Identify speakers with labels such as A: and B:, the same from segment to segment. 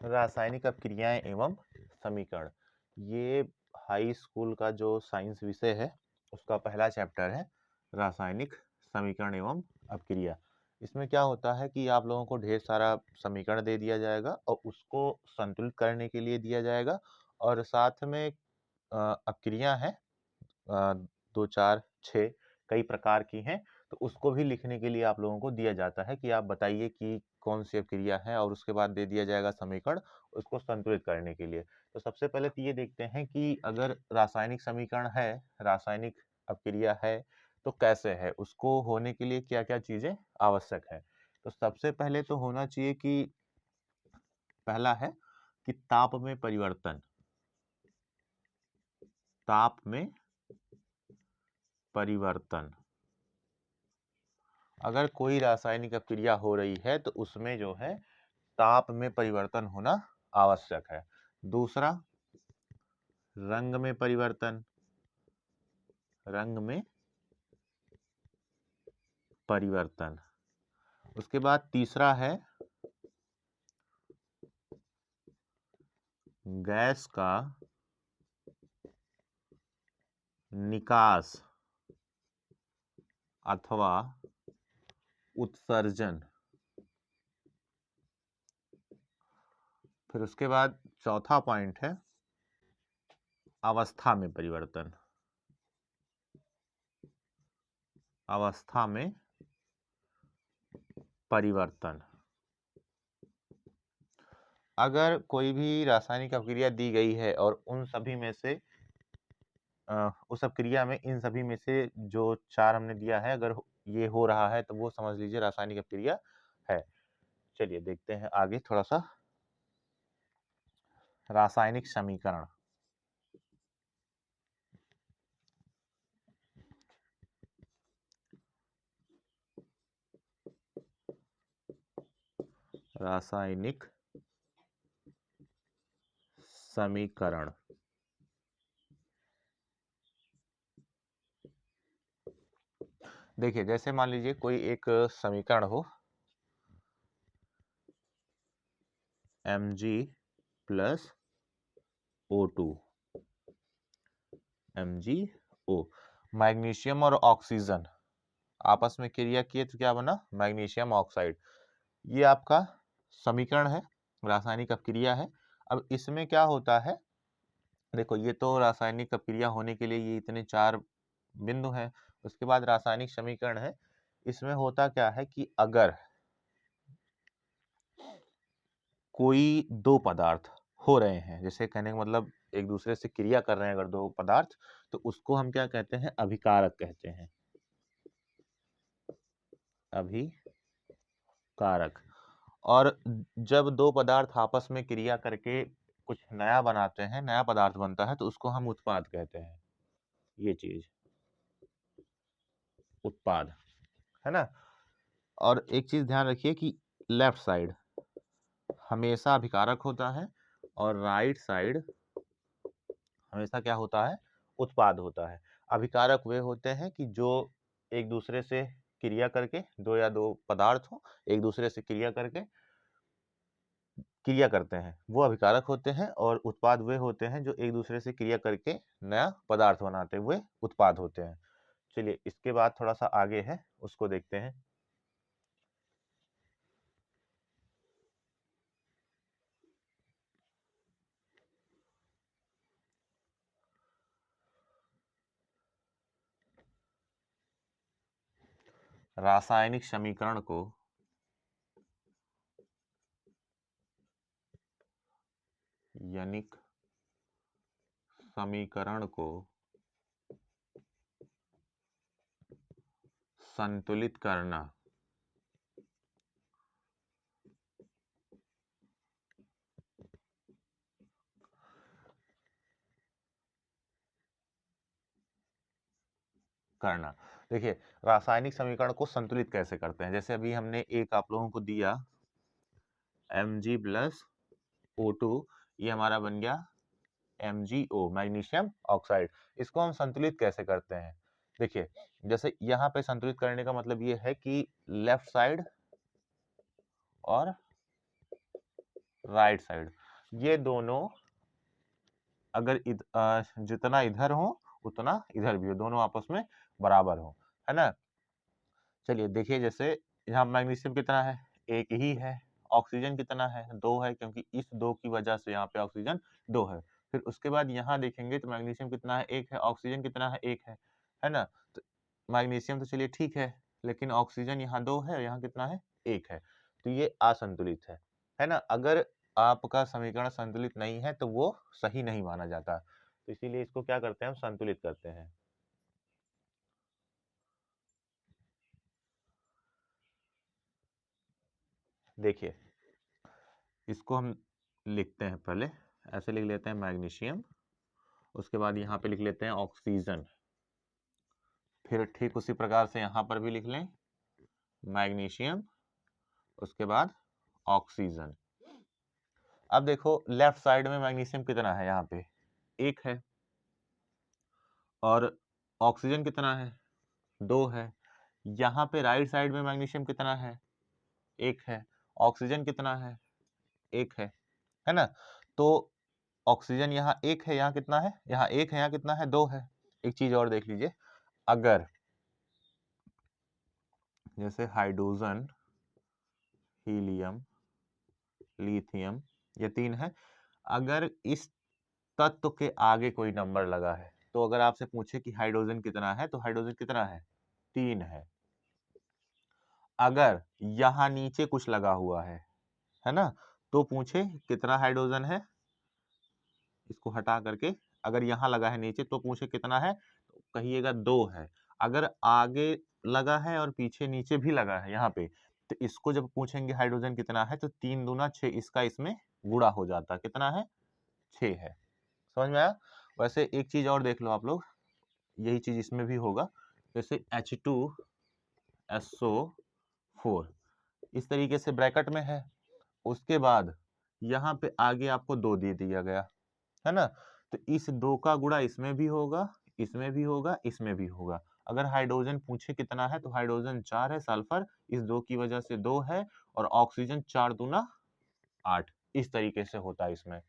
A: रासायनिक अपक्रियाएं एवं समीकरण, ये हाई स्कूल का जो साइंस विषय है उसका पहला चैप्टर है, रासायनिक समीकरण एवं अपक्रिया। इसमें क्या होता है कि आप लोगों को ढेर सारा समीकरण दे दिया जाएगा और उसको संतुलित करने के लिए दिया जाएगा, और साथ में अपक्रिया है, 2, 4, 6 कई प्रकार की हैं, तो उसको भी लिखने के लिए आप लोगों को दिया जाता है कि आप बताइए कि कौन सी अपक्रिया है, और उसके बाद दे दिया जाएगा समीकरण उसको संतुलित करने के लिए। तो सबसे पहले तो ये देखते हैं कि अगर रासायनिक समीकरण है, रासायनिक अपक्रिया है, तो कैसे है, उसको होने के लिए क्या-क्या चीजें आवश्यक है। तो सबसे पहले तो होना चाहिए कि पहला है कि ताप में परिवर्तन। ताप में परिवर्तन, अगर कोई रासायनिक अपक्रिया हो रही है तो उसमें जो है ताप में परिवर्तन होना आवश्यक है। दूसरा, रंग में परिवर्तन। रंग में परिवर्तन। उसके बाद तीसरा है गैस का निकास अथवा उत्सर्जन। फिर उसके बाद चौथा पॉइंट है अवस्था में परिवर्तन। अवस्था में परिवर्तन, अगर कोई भी रासायनिक अपक्रिया दी गई है और उन सभी में से उस अपक्रिया में इन सभी में से जो 4 हमने दिया है, अगर ये हो रहा है तो वो समझ लीजिए रासायनिक अपक्रिया है। चलिए देखते हैं आगे थोड़ा सा। रासायनिक समीकरण। रासायनिक समीकरण। देखिए, जैसे मान लीजिए कोई एक समीकरण हो, Mg plus O2, MgO, magnesium और ऑक्सीजन आपस में क्रिया किए तो क्या बना, मैग्नीशियम ऑक्साइड। ये आपका समीकरण है, रासायनिक अपक्रिया है। अब इसमें क्या होता है, देखो ये तो रासायनिक अपक्रिया होने के लिए ये इतने 4 बिंदु हैं। उसके बाद रासायनिक समीकरण है। इसमें होता क्या है कि अगर कोई 2 पदार्थ हो रहे हैं, जैसे कहने का मतलब एक दूसरे से क्रिया कर रहे हैं अगर 2 पदार्थ, तो उसको हम क्या कहते हैं, अभिकारक कहते हैं। अभिकारक। और जब 2 पदार्थ आपस में क्रिया करके कुछ नया बनाते हैं, नया पदार्थ बनता है, तो उसको हम उत्पाद कहते हैं। ये चीज उत्पाद है ना। और एक चीज ध्यान रखिए कि लेफ्ट साइड हमेशा अभिकारक होता है और राइट साइड हमेशा क्या होता है, उत्पाद होता है। अभिकारक वे होते हैं कि जो एक दूसरे से क्रिया करके, 2 या 2 पदार्थ हो, एक दूसरे से क्रिया करते हैं, वो अभिकारक होते हैं। और उत्पाद वे होते हैं जो एक दूसरे से क्रिया करके नया पदार्थ बनाते हुए उत्पाद होते हैं। चलिए इसके बाद थोड़ा सा आगे है, उसको देखते हैं। रासायनिक समीकरण को यानिक समीकरण को संतुलित करना। देखिए, रासायनिक समीकरण को संतुलित कैसे करते हैं, जैसे अभी हमने एक आप लोगों को दिया Mg प्लस O2, ये हमारा बन गया MgO, मैग्नीशियम ऑक्साइड। इसको हम संतुलित कैसे करते हैं, देखिए जैसे यहाँ पे संतुलित करने का मतलब ये है कि लेफ्ट साइड और राइट साइड। ये दोनों अगर जितना इधर हो उतना इधर भी हो, दोनों आपस में बराबर हो, है ना। चलिए देखिए, जैसे यहाँ मैग्नीशियम कितना है, एक ही है। ऑक्सीजन कितना है, दो है, क्योंकि इस दो की वजह से यहाँ पे ऑक्सीजन दो है। फिर उसके बाद यहाँ देखेंगे तो मैग्नीशियम कितना है, एक है। ऑक्सीजन कितना है, एक है ना। तो मैग्नीशियम तो चलिए ठीक है, लेकिन ऑक्सीजन यहाँ दो है, यहाँ कितना है, एक है। तो ये असंतुलित है ना। अगर आपका समीकरण संतुलित नहीं है तो वो सही नहीं माना जाता। तो इसीलिए इसको क्या करते हैं, हम संतुलित करते हैं। देखिए, इसको हम लिखते हैं, पहले ऐसे लिख लेते हैं मैग्नीशियम, उसके बाद यहाँ पे लिख लेते हैं ऑक्सीजन। फिर ठीक उसी प्रकार से यहाँ पर भी लिख लें मैग्नीशियम, उसके बाद ऑक्सीजन। अब देखो लेफ्ट साइड में मैग्नीशियम कितना है, यहाँ पे एक है, और ऑक्सीजन कितना है, दो है। यहाँ पे राइट साइड में मैग्नीशियम कितना है, एक है। ऑक्सीजन कितना है, एक है ना। तो ऑक्सीजन यहाँ एक है, यहाँ कितना है, यहाँ एक है, यहाँ कितना है, दो है। एक चीज और देख लीजिए, अगर जैसे हाइड्रोजन, हीलियम, लिथियम, ये तीन है, अगर इस तत्व के आगे कोई नंबर लगा है, तो अगर आपसे पूछे कि हाइड्रोजन कितना है, तो हाइड्रोजन कितना है, तीन है। अगर यहाँ नीचे कुछ लगा हुआ है ना, तो पूछे कितना हाइड्रोजन है, इसको हटा करके अगर यहाँ लगा है नीचे तो पूछे कितना है, तो कहिएगा दो है। अगर आगे लगा है और पीछे नीचे भी लगा है यहाँ पे, तो इसको जब पूछेंगे हाइड्रोजन कितना है, तो तीन दूना छह, इसका इसमें गुणा हो जाता, कितना है, छह है। समझ में आया। वैसे एक चीज और देख लो आप लोग, यही चीज इसमें भी होगा। जैसे H2SO4 इस तरीके से ब्रैकेट में है, उसके बाद यहाँ पे आगे आपको दो दे दिया गया, है ना। तो इस दो का गुणा इसमें भी होगा, इसमें भी होगा, इसमें भी होगा। अगर हाइड्रोजन पूछे कितना है, तो हाइड्रोजन चार है, सल्फर इस दो की वजह से दो है, और ऑक्सीजन चार दूना आठ। इस तरीके से होता है इसमें।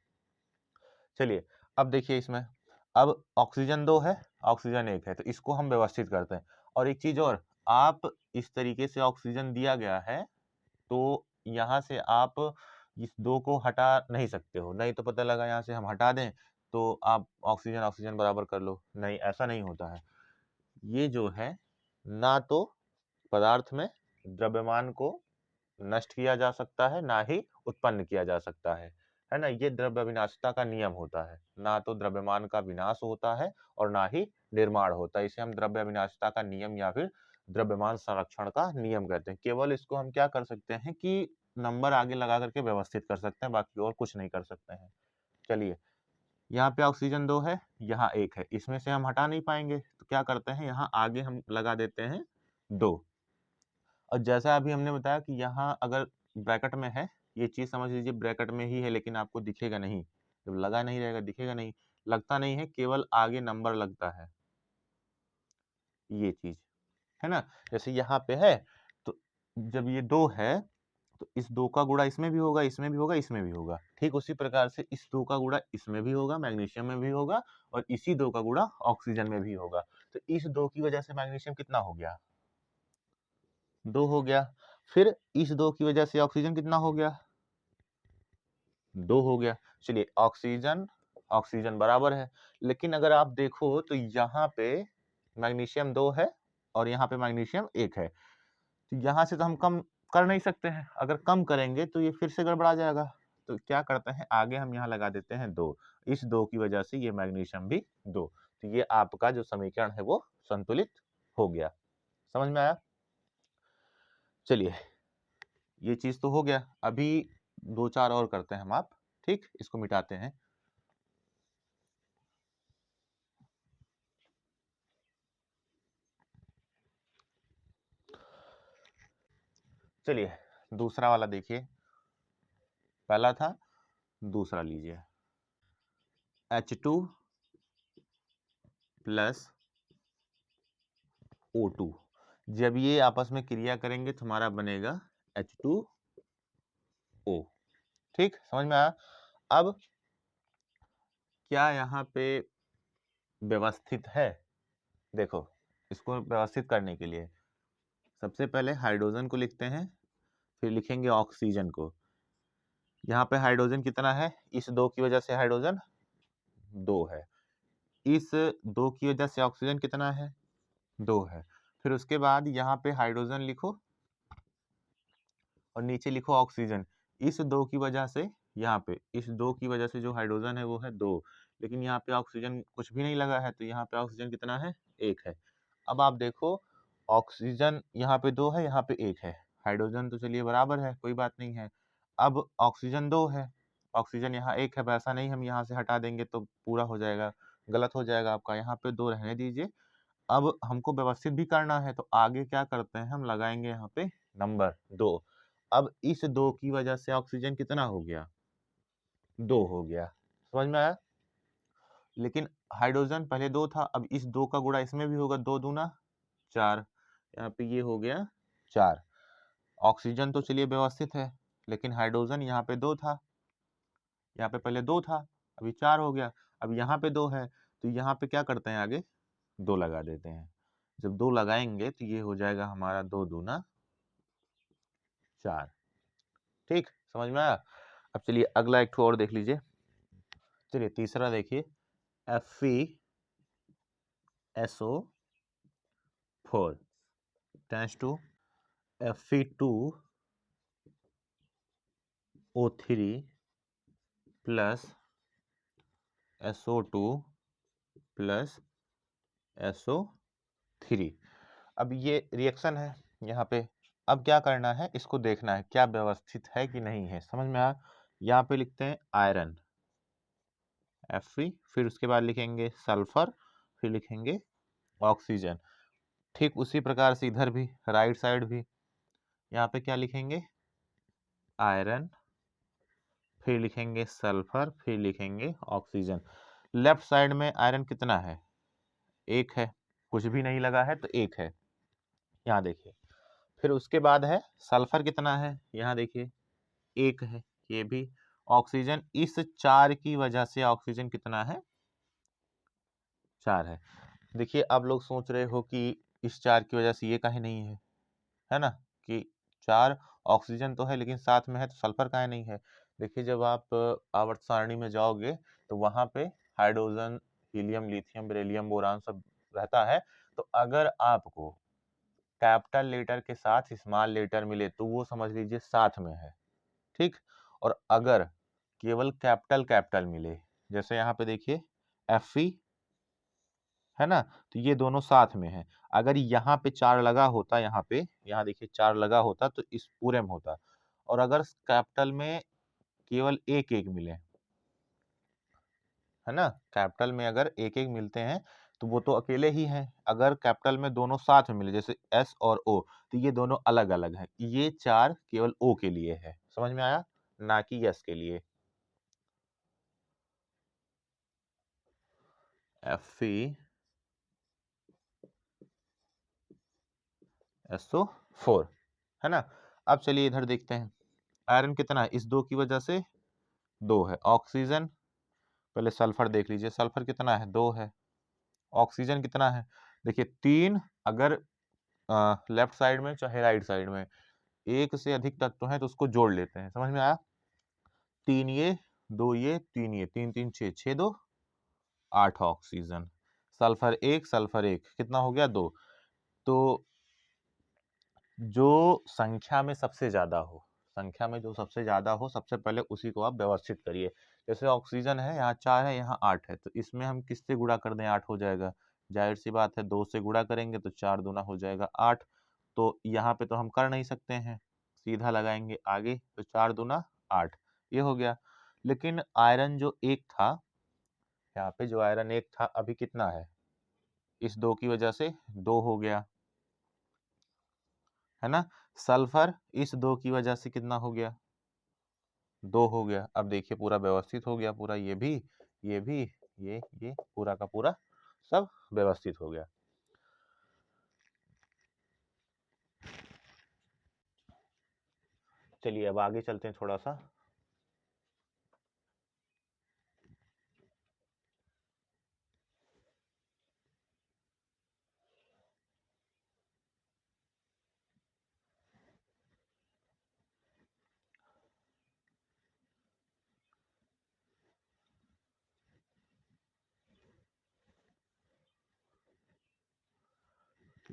A: चलिए अब देखिए इसमें, अब ऑक्सीजन दो है, ऑक्सीजन एक है, तो इसको हम व्यवस्थित करते हैं। और एक चीज और, आप इस तरीके से ऑक्सीजन दिया गया है, तो यहाँ से आप इस दो को हटा नहीं सकते हो, नहीं तो पता लगा यहाँ से हम हटा दें तो आप ऑक्सीजन ऑक्सीजन बराबर कर लो, नहीं ऐसा नहीं होता है। ये जो है, ना तो पदार्थ में द्रव्यमान को नष्ट किया जा सकता है, ना ही उत्पन्न किया जा सकता है ना। ये द्रव्य विनाशिता का नियम होता है, ना तो द्रव्यमान का विनाश होता है और ना ही निर्माण होता है। इसे हम द्रव्य विनाशिता का नियम या फिर द्रव्यमान संरक्षण का नियम कहते हैं। केवल इसको हम क्या कर सकते हैं कि नंबर आगे लगा करके व्यवस्थित कर सकते हैं, बाकी और कुछ नहीं कर सकते हैं। चलिए, यहाँ पे ऑक्सीजन दो है, यहाँ एक है, इसमें से हम हटा नहीं पाएंगे, तो क्या करते हैं, यहाँ आगे हम लगा देते हैं दो। और जैसा अभी हमने बताया कि यहाँ अगर ब्रैकेट में है, ये चीज समझ लीजिए ब्रैकेट में ही है, लेकिन आपको दिखेगा नहीं, जब लगा नहीं रहेगा दिखेगा नहीं, लगता नहीं है, केवल आगे नंबर लगता है, ये चीज, है ना। जैसे यहाँ पे है, तो जब ये दो है, तो इस दो का गुणा इसमें भी होगा, इसमें भी होगा, इसमें भी होगा। ठीक उसी प्रकार से इस दो का गुणा इसमें भी होगा, मैग्नीशियम में भी होगा, और इसी दो का गुणा ऑक्सीजन में भी होगा। तो इस दो की वजह से मैग्नीशियम कितना हो गया, दो हो गया। फिर इस दो की वजह से ऑक्सीजन कितना हो गया, दो हो गया। चलिए, ऑक्सीजन ऑक्सीजन बराबर है। लेकिन अगर आप देखो तो यहाँ पे मैग्नीशियम दो है और यहाँ पे मैग्नीशियम एक है, तो यहाँ से तो हम कम कर नहीं सकते हैं, अगर कम करेंगे तो ये फिर से गड़बड़ा जाएगा। तो क्या करते हैं, आगे हम यहाँ लगा देते हैं दो, इस दो की वजह से ये मैग्नीशियम भी दो। तो ये आपका जो समीकरण है वो संतुलित हो गया। समझ में आया। चलिए, ये चीज तो हो गया, अभी दो चार और करते हैं हम आप, ठीक, इसको मिटाते हैं। चलिए दूसरा वाला देखिए, पहला था, दूसरा लीजिए, H2 प्लस O2। जब ये आपस में क्रिया करेंगे तो हमारा बनेगा H2O, ठीक, समझ में आया। अब क्या यहाँ पे व्यवस्थित है? देखो, इसको व्यवस्थित करने के लिए सबसे पहले हाइड्रोजन को लिखते हैं, फिर लिखेंगे ऑक्सीजन को। यहाँ पे हाइड्रोजन कितना है? इस 2 की वजह से हाइड्रोजन 2 है। इस 2 की वजह से ऑक्सीजन कितना है? 2 है। फिर उसके बाद यहाँ पे हाइड्रोजन लिखो और नीचे लिखो ऑक्सीजन। इस 2 की वजह से यहाँ पे, इस 2 की वजह से जो हाइड्रोजन है वो है 2, लेकिन यहाँ पे ऑक्सीजन कुछ भी नहीं लगा है, तो यहाँ पे ऑक्सीजन कितना है? 1 है। अब आप देखो, ऑक्सीजन यहाँ पे 2 है, यहाँ पे 1 है। हाइड्रोजन तो चलिए बराबर है, कोई बात नहीं है। अब ऑक्सीजन 2 है, ऑक्सीजन यहाँ 1 है, वैसा नहीं हम यहाँ से हटा देंगे तो पूरा हो जाएगा, गलत हो जाएगा आपका। यहाँ पे 2 रहने दीजिए। अब हमको व्यवस्थित भी करना है, तो आगे क्या करते हैं, हम लगाएंगे यहाँ पे नंबर 2। अब इस 2 की वजह से ऑक्सीजन कितना हो गया? 2 हो गया, समझ में आया। लेकिन हाइड्रोजन पहले 2 था, अब इस 2 का गुणा इसमें भी होगा, 2 दूना 4, यहाँ पे ये हो गया 4। ऑक्सीजन तो चलिए व्यवस्थित है, लेकिन हाइड्रोजन यहाँ पे 2 था, यहाँ पे पहले 2 था, अभी 4 हो गया। अब यहाँ पे 2 है, तो यहाँ पे क्या करते हैं, आगे 2 लगा देते हैं। जब 2 लगाएंगे तो ये हो जाएगा हमारा 2 दूना 4। ठीक, समझ में आया। अब चलिए अगला एक ठो और देख लीजिए। चलिए तीसरा देखिए, FeSO4 tense to Fe2O3 plus SO2 plus SO3। अब ये रिएक्शन है यहाँ पे। अब क्या करना है, इसको देखना है क्या व्यवस्थित है कि नहीं है, समझ में आया। यहाँ पे लिखते हैं आयरन Fe, फिर उसके बाद लिखेंगे सल्फर, फिर लिखेंगे ऑक्सीजन। ठीक उसी प्रकार से इधर भी, राइट साइड भी यहाँ पे क्या लिखेंगे, आयरन, फिर लिखेंगे सल्फर, फिर लिखेंगे ऑक्सीजन। लेफ्ट साइड में आयरन कितना है? 1 है, कुछ भी नहीं लगा है तो 1 है, यहाँ देखिए। फिर उसके बाद है सल्फर कितना है? यहाँ देखिए 1 है, ये भी। ऑक्सीजन, इस 4 की वजह से ऑक्सीजन कितना है? 4 है। देखिए आप लोग सोच रहे हो कि इस 4 की वजह से ये काहे नहीं है ना, कि 4 ऑक्सीजन तो है लेकिन साथ में है, तो सल्फर काहे नहीं है? देखिए जब आप आवर्त सारणी में जाओगे तो वहां पे hydrogen, helium, lithium, beryllium, boron सब रहता है। तो अगर आपको कैपिटल लेटर के साथ स्मॉल लेटर मिले तो वो समझ लीजिए साथ में है, ठीक। और अगर केवल कैपिटल कैपिटल मिले, जैसे यहाँ पे देखिए Fe है ना, तो ये दोनों साथ में है। अगर यहाँ पे 4 लगा होता, यहाँ पे, यहाँ देखिए 4 लगा होता तो इस पूरे में होता। और अगर कैपिटल में केवल एक एक मिले, है ना, कैपिटल में अगर एक एक मिलते हैं तो वो तो अकेले ही हैं। अगर कैपिटल में दोनों साथ में मिले, जैसे एस और ओ, तो ये दोनों अलग अलग हैं। ये 4 केवल ओ के लिए है, समझ में आया, ना कि यस के लिए। FeSO4 है ना। अब चलिए इधर देखते हैं, आयरन कितना है? इस 2 की वजह से 2 है। ऑक्सीजन, पहले सल्फर देख लीजिए, सल्फर कितना है? 2 है। ऑक्सीजन कितना है? देखिए 3, अगर लेफ्ट साइड में चाहे राइट साइड में एक से अधिक तत्व हैं तो उसको जोड़ लेते हैं, समझ में आया। 3 ये, 2 ये, 3 ये, 3 3 6, 6 2 8 ऑक्सीजन। सल्फर 1, सल्फर 1 कितना हो गया? 2। तो जो संख्या में सबसे ज्यादा हो, संख्या में जो सबसे ज्यादा हो, सबसे पहले उसी को आप व्यवस्थित करिए। जैसे ऑक्सीजन है, यहाँ 4 है, यहाँ 8 है, तो इसमें हम किससे गुणा कर दें? 8 हो जाएगा। जाहिर सी बात है, 2 से गुणा करेंगे तो 4 दूना हो जाएगा 8। तो यहाँ पे तो हम कर नहीं सकते हैं, सीधा लगाएंगे आगे, तो 4 दूना 8, ये हो गया। लेकिन आयरन जो एक था, यहाँ पे जो आयरन एक था, अभी कितना है? इस 2 की वजह से 2 हो गया, है ना। सल्फर इस 2 की वजह से कितना हो गया? 2 हो गया। अब देखिए पूरा व्यवस्थित हो गया, पूरा ये भी, ये भी, ये पूरा का पूरा सब व्यवस्थित हो गया। चलिए अब आगे चलते हैं थोड़ा सा।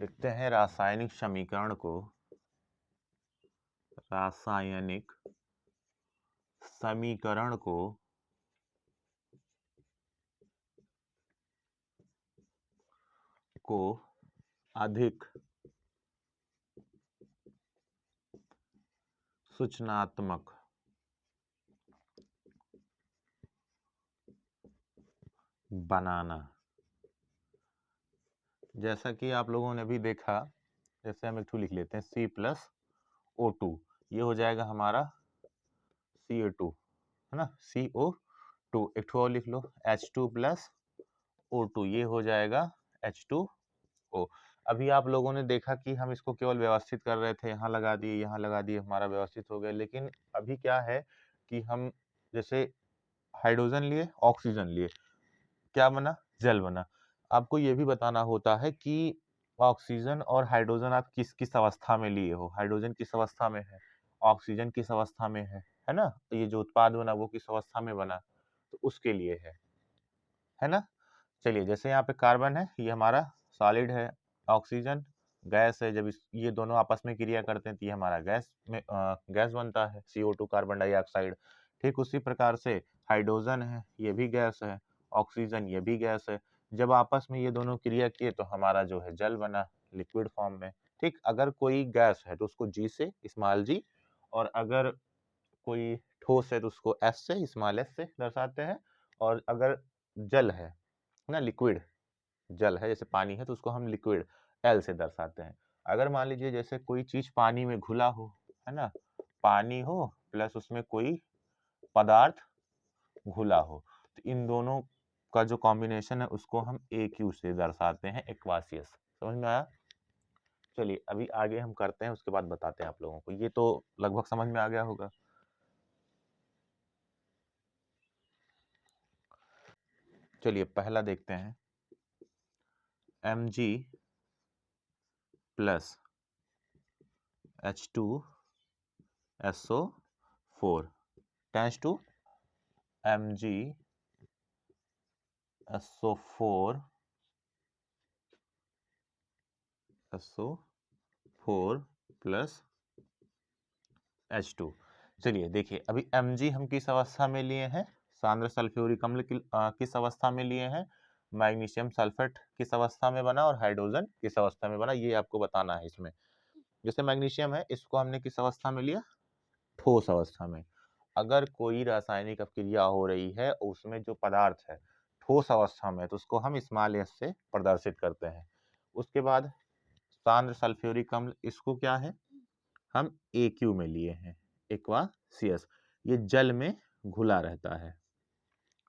A: लिखते हैं रासायनिक समीकरण को, रासायनिक समीकरण को अधिक सूचनात्मक बनाना। जैसा कि आप लोगों ने भी देखा, जैसे हम एक ठू लिख लेते हैं C+O2, ये हो जाएगा हमारा Ca2, है ना, CO2। एक ठू और लिख लो H2+O2, ये हो जाएगा H2O। अभी आप लोगों ने देखा कि हम इसको केवल व्यवस्थित कर रहे थे, यहाँ लगा दिए, यहाँ लगा दिए, हमारा व्यवस्थित हो गया। लेकिन अभी क्या है कि हम जैसे हाइड्रोजन लिए, ऑक्सीजन लिए, क्या बना, जल बना। आपको ये भी बताना होता है कि ऑक्सीजन और हाइड्रोजन आप किस किस अवस्था में लिए हो। हाइड्रोजन किस अवस्था में है, ऑक्सीजन किस अवस्था में है ना। तो ये जो उत्पाद बना वो किस अवस्था में बना, तो उसके लिए है ना। चलिए, जैसे यहाँ पे कार्बन है, ये हमारा सॉलिड है, ऑक्सीजन गैस है। जब ये दोनों आपस में क्रिया करते हैं तो ये हमारा गैस बनता है, CO2, कार्बन डाइऑक्साइड। ठीक उसी प्रकार से हाइड्रोजन है, ये भी गैस है, ऑक्सीजन ये भी गैस है। जब आपस में ये दोनों क्रिया किए तो हमारा जो है जल बना, लिक्विड फॉर्म में। ठीक, अगर कोई गैस है तो उसको G से, स्मॉल g, और अगर कोई ठोस है तो उसको S से, स्मॉल s से दर्शाते हैं। और अगर जल है ना, लिक्विड जल है, जैसे पानी है, तो उसको हम लिक्विड L से दर्शाते हैं। अगर मान लीजिए जैसे कोई चीज पानी में घुला हो, है ना, पानी हो प्लस उसमें कोई पदार्थ घुला हो, तो इन दोनों का जो कॉम्बिनेशन है उसको हम AQ से दर्शाते हैं, एक्वासियस। समझ में आया। चलिए अभी आगे हम करते हैं, उसके बाद बताते हैं आप लोगों को। ये तो लगभग समझ में आ गया होगा। चलिए पहला देखते हैं, Mg plus H2SO4 tends to MgSO4 plus H2। चलिए देखिए, अभी Mg हम किस अवस्था में लिए हैं, सांद्र सल्फ्यूरिक अम्ल किस अवस्था में लिए हैं, मैग्नीशियम सल्फेट किस अवस्था में बना, और हाइड्रोजन किस अवस्था में बना, ये आपको बताना है इसमें। जैसे मैग्नीशियम है, इसको हमने किस अवस्था में लिया, ठोस अवस्था में। अगर कोई रासायनिक अपक्रिया हो रही है उसमें जो पदार्थ है ठोस अवस्था में, तो उसको हम स्मॉल s से प्रदर्शित करते हैं। उसके बाद सांद्र सल्फ्यूरिक अम्ल, इसको क्या है, हम AQ में लिए हैं, एक्वासियस। ये जल में घुला रहता है।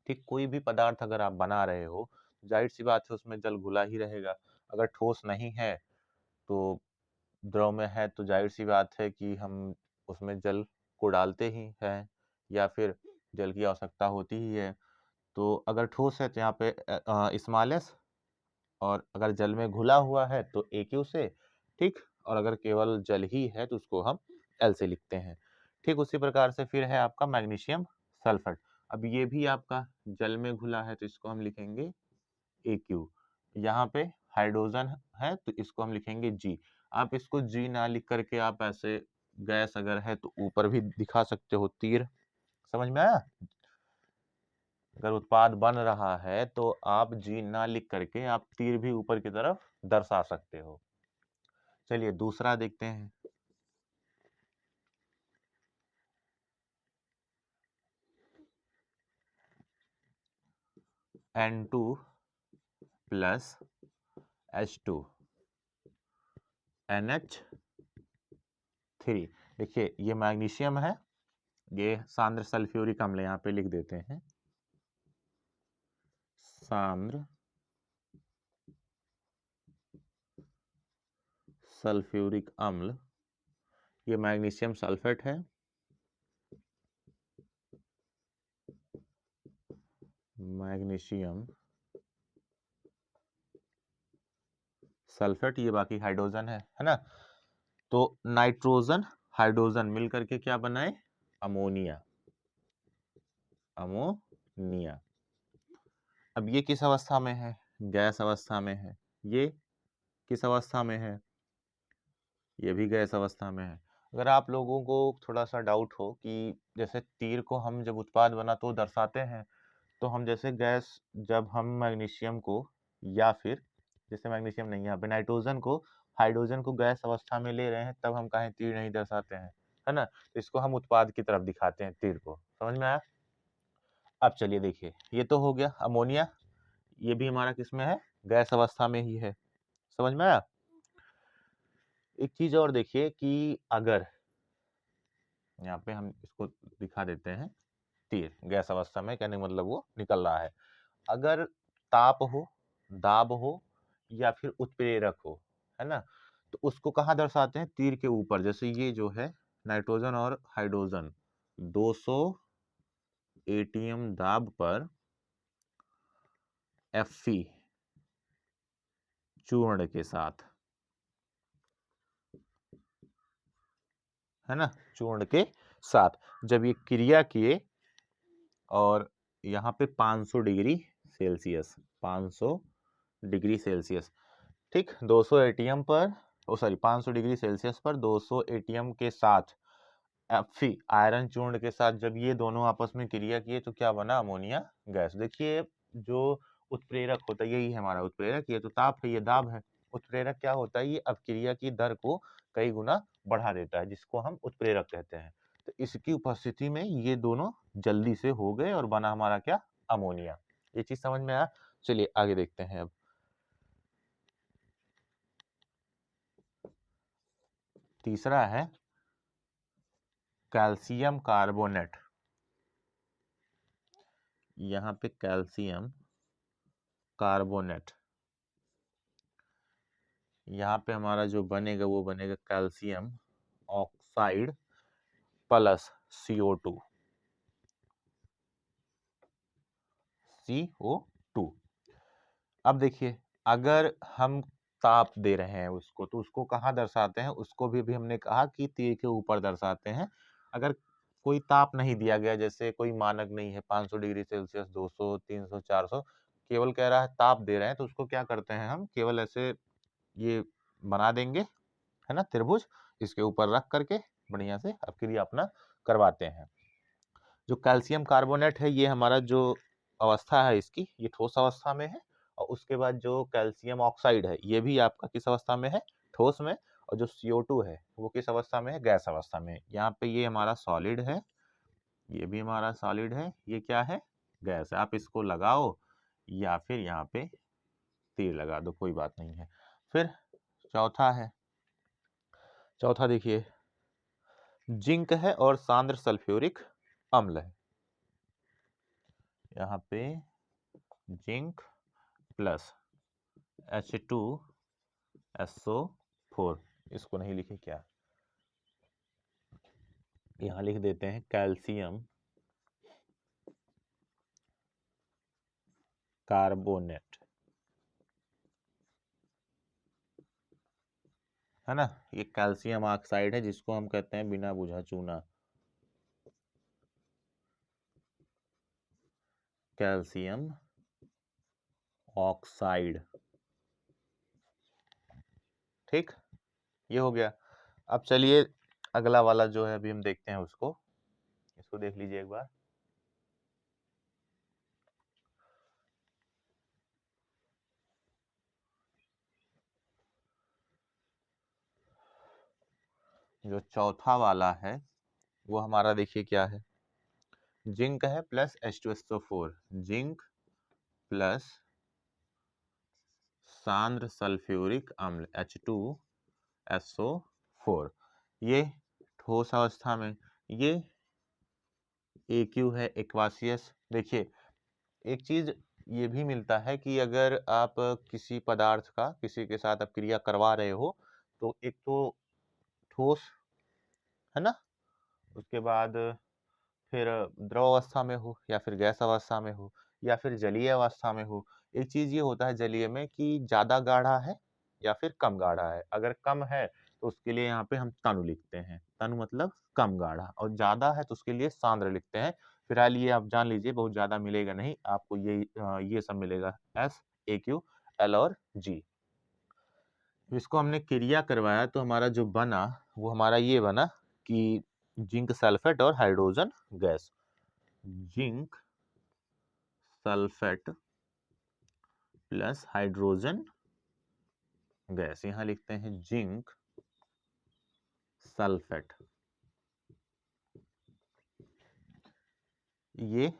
A: ठीक, कोई भी पदार्थ अगर आप बना रहे हो, जाहिर सी बात है उसमें जल घुला ही रहेगा। अगर ठोस नहीं है तो द्रव में है, तो जाहिर सी बात है कि हम उसमें जल को डालते ही हैं, या फिर जल की आवश्यकता होती ही है। तो अगर ठोस है तो यहाँ पे स्मॉल s, और अगर जल में घुला हुआ है तो AQ से। ठीक, और अगर केवल जल ही है तो उसको हम L से लिखते हैं। ठीक उसी प्रकार से फिर है आपका मैग्नीशियम सल्फेट। अब ये भी आपका जल में घुला है तो इसको हम लिखेंगे AQ। यहाँ पे हाइड्रोजन है तो इसको हम लिखेंगे G। आप इसको G ना लिख करके आप ऐसे, गैस अगर है तो ऊपर भी दिखा सकते हो, तीर। समझ में आया। अगर उत्पाद बन रहा है तो आप G ना लिख करके आप तीर भी ऊपर की तरफ दर्शा सकते हो। चलिए दूसरा देखते हैं, N2 प्लस H2 NH3। देखिए ये मैग्नीशियम है, ये सांद्र सल्फ्यूरिक अम्ल, यहाँ पे लिख देते हैं सांद्र सल्फ्यूरिक अम्ल। ये मैग्नीशियम सल्फेट है, मैग्नीशियम सल्फेट, ये बाकी हाइड्रोजन है ना। तो नाइट्रोजन हाइड्रोजन मिलकर के क्या बनाए, अमोनिया, अब ये किस अवस्था में है, गैस अवस्था में है। ये किस अवस्था में है? ये भी गैस अवस्था में है। अगर आप लोगों को थोड़ा सा डाउट हो कि जैसे तीर को हम जब उत्पाद बना तो दर्शाते हैं, तो हम जैसे गैस, जब हम मैग्नीशियम को, या फिर जैसे मैग्नीशियम नहीं, यहाँ पे नाइट्रोजन को, हाइड्रोजन को गैस अवस्था में ले रहे हैं, तब हम कहें तीर नहीं दर्शाते हैं, है ना? तो इसको हम उत्पाद की तरफ दिखाते हैं तीर को। समझ में आया? अब चलिए देखिए, ये तो हो गया अमोनिया, ये भी हमारा किस में है? गैस अवस्था में ही है। समझ में आया? एक चीज और देखिए कि अगर यहाँ पे हम इसको दिखा देते हैं, तीर गैस अवस्था में, कहने का मतलब वो निकल रहा है। अगर ताप हो, दाब हो, या फिर उत्प्रेरक हो, है ना, तो उसको कहाँ दर्शाते हैं? तीर के ऊपर। जैसे ये जो है नाइट्रोजन और हाइड्रोजन 200 एटीएम दाब पर Fe चूर्ण के साथ, है ना, चूर्ण के साथ जब ये क्रिया किए, और यहाँ पे 500 डिग्री सेल्सियस, 500 डिग्री सेल्सियस, ठीक, 200 एटीएम पर, ओ सॉरी 500 डिग्री सेल्सियस पर 200 एटीएम के साथ Fe आयरन चूर्ण के साथ जब ये दोनों आपस में क्रिया किए, तो क्या बना? Ammonia gas. देखिए, जो उत्प्रेरक होता है, यही है हमारा उत्प्रेरक, ये तो ताप है, ये दाब है। उत्प्रेरक क्या होता है? ये अपक्रिया की दर को कई गुना बढ़ा देता है, जिसको हम उत्प्रेरक कहते हैं। तो इसकी उपस्थिति में ये दोनों जल्दी से हो गए और बना हमारा क्या? अमोनिया। ये चीज समझ में आया? चलिए आगे देखते हैं। अब तीसरा है कैल्शियम कार्बोनेट। यहाँ पे कैल्शियम कार्बोनेट, यहाँ पे हमारा जो बनेगा वो बनेगा calcium oxide plus CO2, CO2। अब देखिए, अगर हम ताप दे रहे हैं उसको, तो उसको कहाँ दर्शाते हैं? उसको भी हमने कहा कि तीर के ऊपर दर्शाते हैं। अगर कोई ताप नहीं दिया गया, जैसे कोई मानक नहीं है, 500 डिग्री सेल्सियस, 200, 300, 400, केवल कह रहा है ताप दे रहे हैं, तो उसको क्या करते हैं हम? केवल ऐसे ये बना देंगे, है ना, त्रिभुज, इसके ऊपर रख करके बढ़िया से अपक्रिया अपना करवाते हैं। जो कैल्शियम कार्बोनेट है, ये हमारा जो अवस्था है इसकी, ये ठोस अवस्था में है। और उसके बाद जो कैल्शियम ऑक्साइड है, ये भी आपका किस अवस्था में है? ठोस में। और जो CO2 है, वो किस अवस्था में है? गैस अवस्था में। यहाँ पे ये हमारा सॉलिड है, ये भी हमारा सॉलिड है, ये क्या है? गैस है। आप इसको लगाओ या फिर यहाँ पे तीर लगा दो, कोई बात नहीं है। फिर चौथा है, चौथा देखिए, जिंक है और सांद्र सल्फ्यूरिक अम्ल है। यहाँ पे जिंक प्लस H2SO4, इसको नहीं लिखे क्या? यहाँ लिख देते हैं कैल्शियम कार्बोनेट, है ना। ये कैल्शियम ऑक्साइड है, जिसको हम कहते हैं बिना बुझा चूना, कैल्शियम ऑक्साइड। ठीक, ये हो गया। अब चलिए अगला वाला जो है अभी हम देखते हैं उसको, इसको देख लीजिए एक बार। जो चौथा वाला है वो हमारा देखिए क्या है? जिंक है प्लस H2SO4, जिंक प्लस सांद्र सल्फ्यूरिक अम्ल H2SO4, ये ठोस अवस्था में। ये AQ है, एक्वासियस। देखिए, एक चीज ये भी मिलता है कि अगर आप किसी पदार्थ का किसी के साथ आप क्रिया करवा रहे हो, तो एक तो ठोस, है ना, उसके बाद फिर द्रव अवस्था में हो, या फिर गैस अवस्था में हो, या फिर जलीय अवस्था में हो। एक चीज ये होता है जलीय में कि ज्यादा गाढ़ा है या फिर कम गाढ़ा है। अगर कम है तो उसके लिए यहाँ पे हम तनु लिखते हैं, तनु मतलब कम गाढ़ा, और ज्यादा है तो उसके लिए सांद्र लिखते हैं। फिलहाल ये आप जान लीजिए, बहुत ज्यादा मिलेगा नहीं आपको, ये सब मिलेगा S, AQ, L और G। इसको हमने क्रिया करवाया तो हमारा जो बना वो हमारा ये बना कि जिंक सल्फेट और hydrogen gas. Zinc sulphate plus hydrogen gas. यहां लिखते हैं जिंक सल्फेट। ये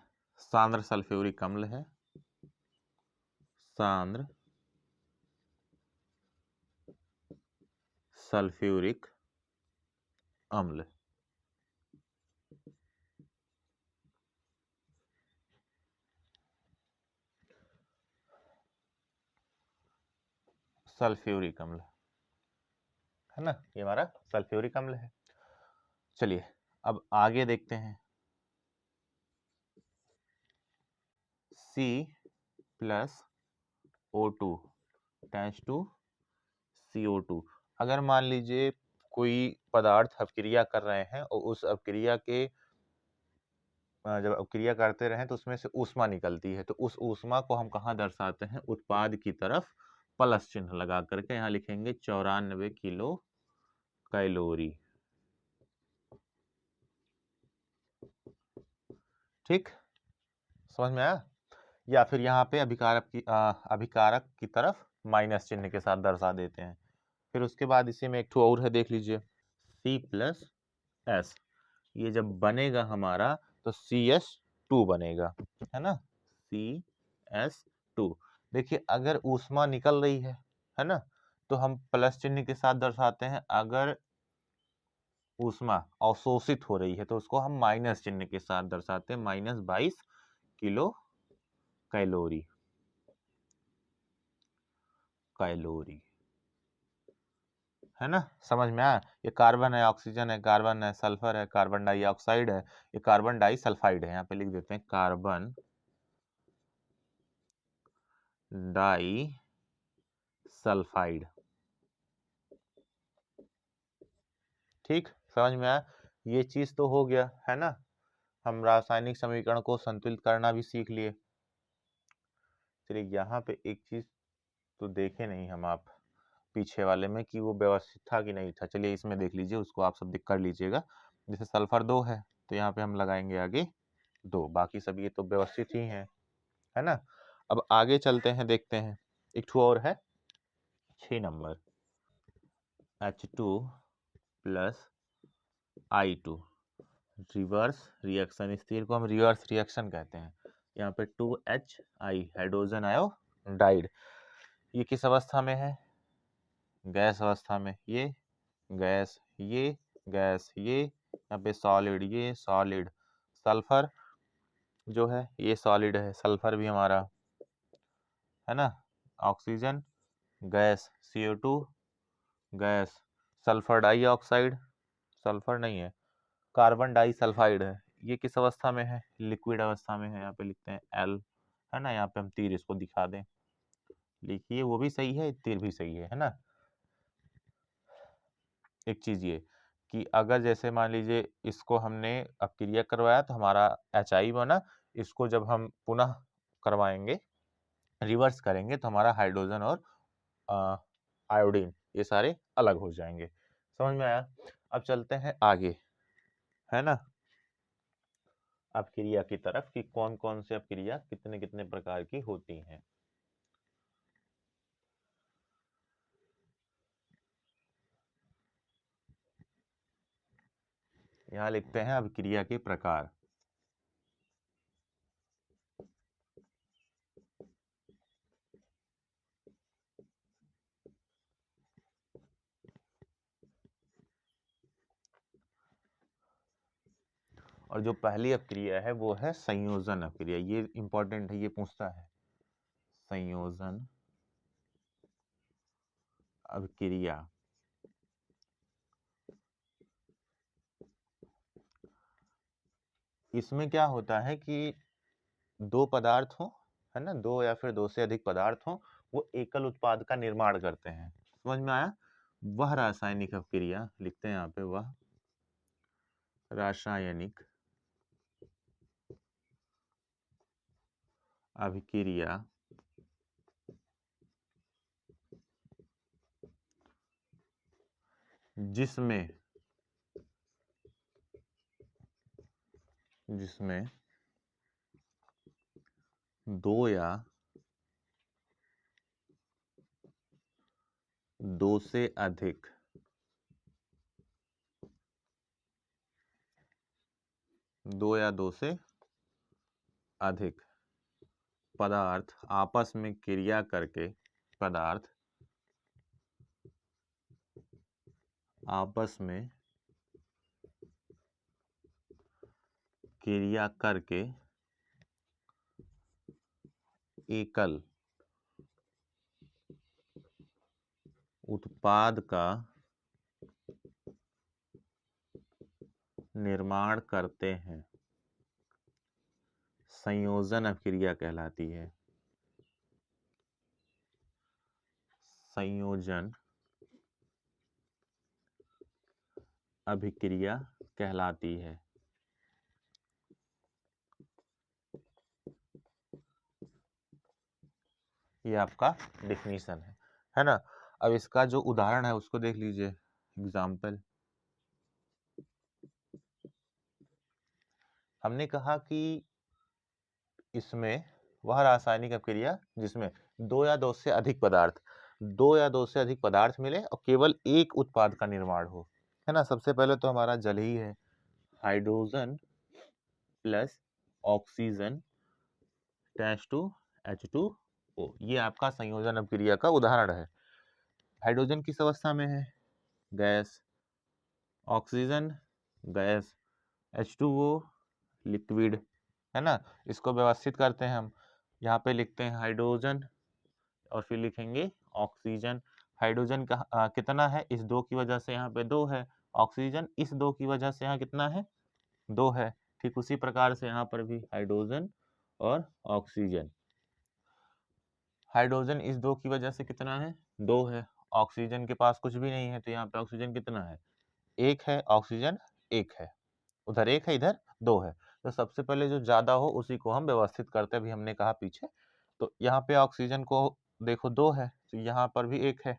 A: सांद्र सल्फ्यूरिक अम्ल है। सांद्र सल्फ्यूरिक अम्ल। सल्फ्यूरिक अम्ल है ना, ये हमारा सल्फ्यूरिक अम्ल है। चलिए अब आगे देखते हैं। C प्लस O2 टैच टू CO2। अगर मान लीजिए कोई पदार्थ अपक्रिया कर रहे हैं और उस अपक्रिया के जब अपक्रिया करते रहें तो उसमें से ऊष्मा निकलती है, तो उस ऊष्मा को हम कहाँ दर्शाते हैं? उत्पाद की तरफ प्लस चिन्ह लगा करके यहाँ लिखेंगे 94 किलो कैलोरी। ठीक, समझ में आया? या फिर यहाँ पे अभिकारक की तरफ माइनस चिन्ह के साथ दर्शा देते हैं। फिर उसके बाद इसी में एक ठो और है, देख लीजिए। C प्लस एस, ये जब बनेगा हमारा तो CS2 बनेगा, है ना, CS2। देखिए अगर ऊष्मा निकल रही है ना, तो हम प्लस चिन्ह के साथ दर्शाते हैं। अगर ऊष्मा अवशोषित हो रही है तो उसको हम माइनस चिन्ह के साथ दर्शाते हैं, -22 किलो कैलोरी। कैलोरी, है ना, समझ में आया? ये कार्बन है, ऑक्सीजन है, कार्बन है, सल्फर है, कार्बन डाइऑक्साइड है, ये कार्बन डाइसल्फाइड है। यहाँ पे लिख देते हैं कार्बन डाई सल्फाइड। ठीक, समझ में आया? ये चीज तो हो गया, है ना। हम रासायनिक समीकरण को संतुलित करना भी सीख लिए। चलिए यहाँ पे एक चीज तो देखे नहीं हम, आप पीछे वाले में, कि वो व्यवस्थित था कि नहीं था। चलिए इसमें देख लीजिए, उसको आप सब देख कर लीजिएगा। जैसे सल्फर 2 है तो यहाँ पे हम लगाएंगे आगे 2, बाकी सब ये तो व्यवस्थित ही है ना। अब आगे चलते हैं, देखते हैं एक ठो और है 6 number, H2 plus I2 reverse reaction. इस तीर को हम रिवर्स रिएक्शन कहते हैं। यहाँ पे 2HI हाइड्रोजन आयोडाइड, ये किस अवस्था में है? गैस अवस्था में। ये गैस, ये गैस, ये यहाँ पे सॉलिड, ये सॉलिड। सल्फर जो है ये सॉलिड है, सल्फर भी हमारा, है ना। Oxygen gas, CO2 gas, sulphur dioxide, sulphur नहीं है, कार्बन डाइसल्फाइड है। ये किस अवस्था में है? लिक्विड अवस्था में है। यहाँ पे लिखते हैं L, है ना। यहाँ पे हम तीर इसको दिखा दें, लिखिए, वो भी सही है, तीर भी सही है ना। एक चीज ये कि अगर जैसे मान लीजिए इसको हमने अपक्रिया करवाया तो हमारा HI बना, इसको जब हम पुनः करवाएंगे, रिवर्स करेंगे, तो हमारा हाइड्रोजन और आयोडीन ये सारे अलग हो जाएंगे। समझ में आया? अब चलते हैं आगे, है ना, अपक्रिया की तरफ, कि कौन कौन से अपक्रिया कितने कितने प्रकार की होती हैं। यहाँ लिखते हैं अपक्रिया के प्रकार। और जो पहली अपक्रिया है वो है संयोजन अपक्रिया। ये इंपॉर्टेंट है, ये पूछता है, संयोजन अपक्रिया। इसमें क्या होता है कि दो पदार्थ हो, है ना, दो या फिर दो से अधिक पदार्थ हो, वो एकल उत्पाद का निर्माण करते हैं। समझ में आया? वह रासायनिक अपक्रिया, लिखते हैं यहाँ पे, वह रासायनिक अभिक्रिया जिसमें दो या दो से अधिक पदार्थ आपस में क्रिया करके एकल उत्पाद का निर्माण करते हैं, संयोजन अभिक्रिया कहलाती है। संयोजन अभिक्रिया कहलाती है। ये आपका डेफिनेशन है ना। अब इसका जो उदाहरण है उसको देख लीजिए, एग्जाम्पल। हमने कहा कि इसमें वह रासायनिक अभिक्रिया जिसमें दो या दो से अधिक पदार्थ मिले और केवल एक उत्पाद का निर्माण हो, है ना। सबसे पहले तो हमारा जल ही है, हाइड्रोजन प्लस ऑक्सीजन टैच टू H2O, ये आपका संयोजन अभिक्रिया का उदाहरण है। हाइड्रोजन किस अवस्था में है? Gas. Oxygen gas. H2O liquid, है ना। इसको व्यवस्थित करते हैं हम, यहाँ पे लिखते हैं हाइड्रोजन और फिर लिखेंगे ऑक्सीजन। हाइड्रोजन का कितना है? इस दो की वजह से यहाँ पे दो है। ऑक्सीजन इस दो की वजह से यहाँ कितना है? दो है। ठीक उसी प्रकार से यहाँ पर भी हाइड्रोजन और ऑक्सीजन। हाइड्रोजन इस दो की वजह से कितना है? दो है। ऑक्सीजन के पास कुछ भी नहीं है तो यहाँ पे ऑक्सीजन कितना है? एक है। ऑक्सीजन एक है, उधर एक है, इधर दो है। तो सबसे पहले जो ज्यादा हो उसी को हम व्यवस्थित करते हैं, अभी हमने कहा पीछे। तो यहाँ पे ऑक्सीजन को देखो दो है, तो यहाँ पर भी एक है,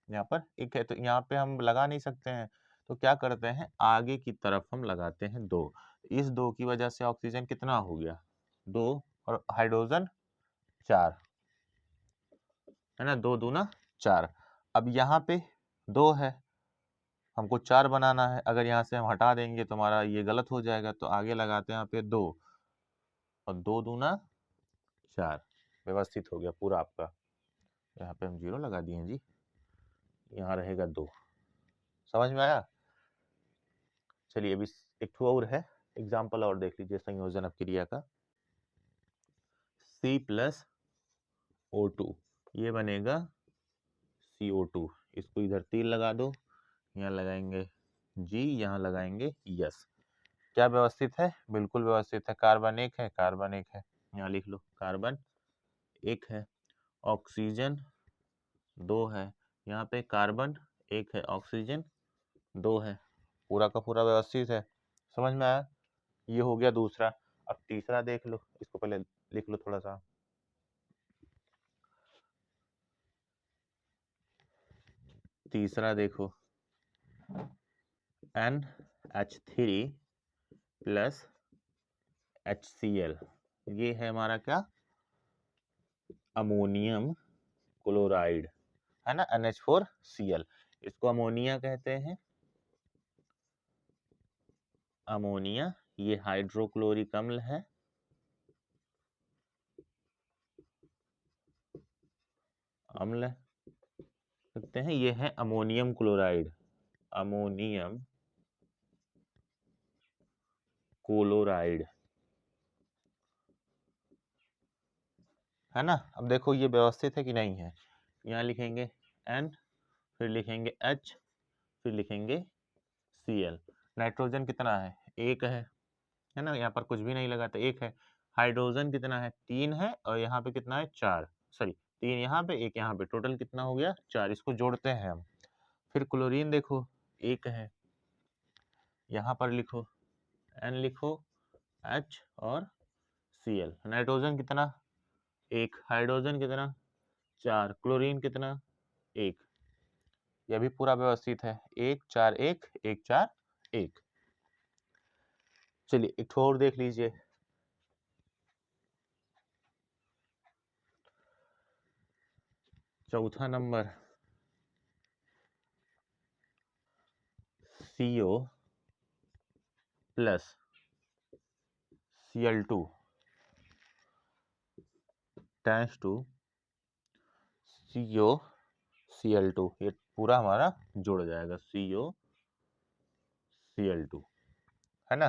A: यहाँ पर एक है, तो यहाँ पे हम लगा नहीं सकते हैं। तो क्या करते हैं, आगे की तरफ हम लगाते हैं दो। इस दो की वजह से ऑक्सीजन कितना हो गया? दो, और हाइड्रोजन चार, है ना। दो दूना चार। अब यहाँ पे दो है, हमको चार बनाना है। अगर यहाँ से हम हटा देंगे तो हमारा ये गलत हो जाएगा, तो आगे लगाते हैं यहाँ पे दो, और दो दूना चार, व्यवस्थित हो गया पूरा आपका। यहाँ पे हम जीरो लगा दिए जी, यहाँ रहेगा दो। समझ में आया? चलिए अभी एक ठो और है एग्जाम्पल और देख लीजिए संयोजन अभिक्रिया का। C+O2 ये बनेगा CO2। इसको इधर तीर लगा दो, यहाँ लगाएंगे G, यहाँ लगाएंगे यस। क्या व्यवस्थित है? बिल्कुल व्यवस्थित है। कार्बन एक है, कार्बन एक है, यहाँ लिख लो कार्बन एक है। ऑक्सीजन दो है, यहाँ पे कार्बन एक है, ऑक्सीजन दो है। पूरा का पूरा व्यवस्थित है। समझ में आया? ये हो गया दूसरा। अब तीसरा देख लो, इसको पहले लिख लो थोड़ा सा। तीसरा देखो, NH3 प्लस HCl, ये है हमारा क्या? अमोनियम क्लोराइड, है ना। NH4Cl, इसको अमोनिया कहते हैं, अमोनिया। ये हाइड्रोक्लोरिक अम्ल है, अम्ल सकते हैं। ये है अमोनियम क्लोराइड, अमोनियम क्लोराइड, है ना। अब देखो ये व्यवस्थित है कि नहीं है। यहाँ लिखेंगे N, फिर लिखेंगे H, फिर लिखेंगे Cl। नाइट्रोजन कितना है? एक है ना। यहाँ पर कुछ भी नहीं लगा तो एक है। हाइड्रोजन कितना है? तीन है, और यहाँ पे कितना है? चार। सॉरी, तीन यहाँ पे एक यहाँ पे, टोटल कितना हो गया? चार। इसको जोड़ते हैं हम। फिर क्लोरीन देखो एक है, यहाँ पर लिखो N, लिखो H और Cl। नाइट्रोजन कितना? एक। हाइड्रोजन कितना? चार। क्लोरीन कितना? एक। यह भी पूरा व्यवस्थित है, 1 4 1 1 4 1। चलिए एक ठो और देख लीजिए, चौथा number CO plus Cl2 tends to CO Cl2, ये पूरा हमारा जुड़ जाएगा CO Cl2, है ना।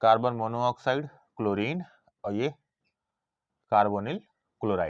A: कार्बन मोनोऑक्साइड, क्लोरीन और ये कार्बोनिल क्लोराइड।